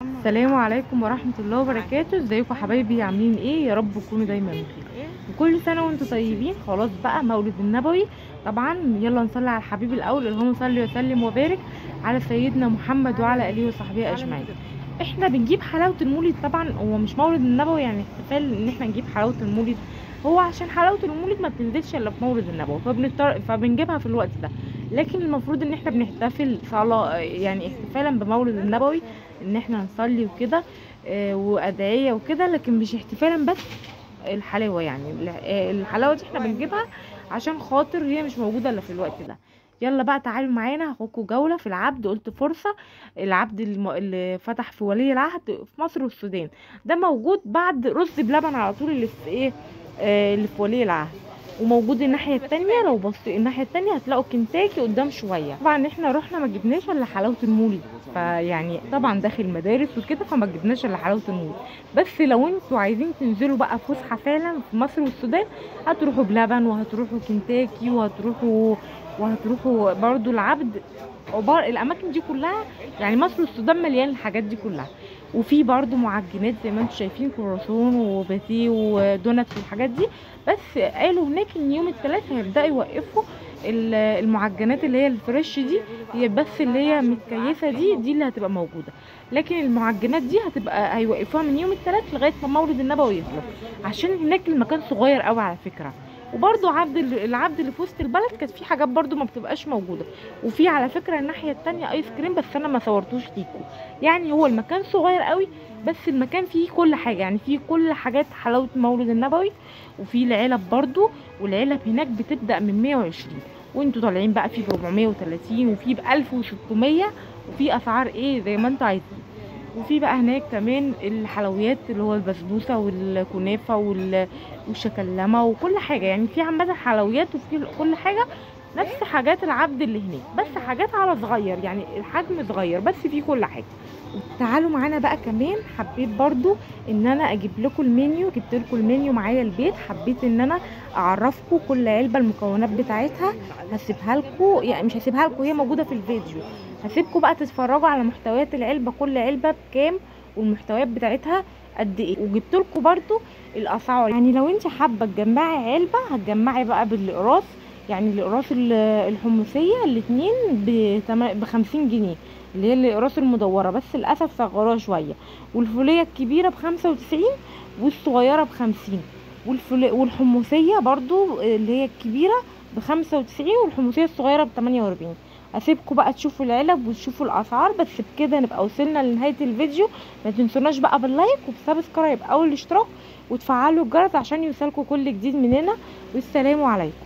السلام عليكم ورحمة الله وبركاته. ازيكم حبايبي؟ عاملين ايه؟ يا رب تكونوا دايما بخير وكل سنة وانتم طيبين. خلاص بقى مولد النبوي طبعا، يلا نصلي على الحبيب الاول، اللهم صل وسلم وبارك على سيدنا محمد وعلى اله وصحبه اجمعين. احنا بنجيب حلاوة المولد، طبعا هو مش مولد النبوي يعني احتفال ان احنا نجيب حلاوة المولد، هو عشان حلاوة المولد ما بتنزلش الا في مولد النبوي فبنجيبها في الوقت ده. لكن المفروض ان احنا بنحتفل صلاة يعني احتفالا بمولد النبوي، ان احنا نصلي وكده وادعية وكده، لكن مش احتفالا بس. الحلاوة يعني الحلاوة دي احنا بنجيبها عشان خاطر هي مش موجودة الا في الوقت ده. يلا بقى تعالوا معانا هاخدكوا جولة في العبد. قلت فرصة العبد اللي فتح في ولي العهد في مصر والسودان، ده موجود بعد رز بلبن على طول، اللي في ايه اللي في ولي العهد. وموجود الناحيه التانية، لو بص الناحيه التانية هتلاقوا كنتاكي قدام شويه. طبعا احنا رحنا ما جبناش الا حلاوه المولد، فيعني طبعا داخل مدارس وكده فما جبناش الا حلاوه المولد. بس لو انتوا عايزين تنزلوا بقى فسحه فعلا في مصر والسودان، هتروحوا بلبن وهتروحوا كنتاكي وهتروحوا برضو العبد. الاماكن دي كلها يعني مصر والسودان مليان الحاجات دي كلها. وفي برضو معجنات زي ما انتم شايفين، كرواسون وباتيه ودونات والحاجات دي. بس قالوا هناك ان يوم الثلاث هيبداوا يوقفوا المعجنات اللي هي الفريش دي، هي بس اللي هي متكيفه دي اللي هتبقى موجوده. لكن المعجنات دي هتبقى هيوقفوها من يوم الثلاث لغايه ما مولد النبوي يخلص، عشان هناك المكان صغير قوي على فكره. وبرضو العبد اللي في وسط البلد كانت في حاجات برضو ما بتبقاش موجوده. وفي على فكره الناحيه التانية ايس كريم، بس انا ما صورتوش ليكم. يعني هو المكان صغير قوي، بس المكان فيه كل حاجه، يعني فيه كل حاجات حلاوه مولد النبوي. وفي العلب برضو، والعلب هناك بتبدا من 120، وانتوا طالعين بقى في ب 430 وفي ب 1600، وفي اسعار ايه زي ما انتوا عايزين. وفي بقى هناك كمان الحلويات اللي هو البسبوسه والكنافه والشكلمه وكل حاجه، يعني في عامه حلويات وفي كل حاجه نفس حاجات العبد اللي هناك، بس حاجات على صغير، يعني الحجم صغير بس في كل حاجه. تعالوا معانا بقى كمان. حبيت برضو ان انا اجيب لكم المنيو، جبت لكم المنيو معايا البيت. حبيت ان انا اعرفكم كل علبه المكونات بتاعتها، هسيبها لكم، يعني مش هسيبها لكم، هي موجوده في الفيديو. هسيبكم بقى تتفرجوا على محتويات العلبه، كل علبه بكام والمحتويات بتاعتها قد ايه. وجبت لكم برضو الاسعار، يعني لو انت حابه تجمعي علبه هتجمعي بقى بالاقراص. يعني الاقراص الحمصيه الاتنين ب50 جنيه، اللي هي الاقراص المدوره، بس للاسف صغروها شويه. والفوليه الكبيره ب95 والصغيره ب50. والحمصيه برضو اللي هي الكبيره ب95 والحمصيه الصغيره ب48. اسيبكم بقى تشوفوا العلب وتشوفوا الاسعار. بس بكده نبقى وصلنا لنهايه الفيديو. ما تنسوناش بقى باللايك وبسبسكرايب او الاشتراك وتفعلوا الجرس عشان يوصلكوا كل جديد مننا. والسلام عليكم.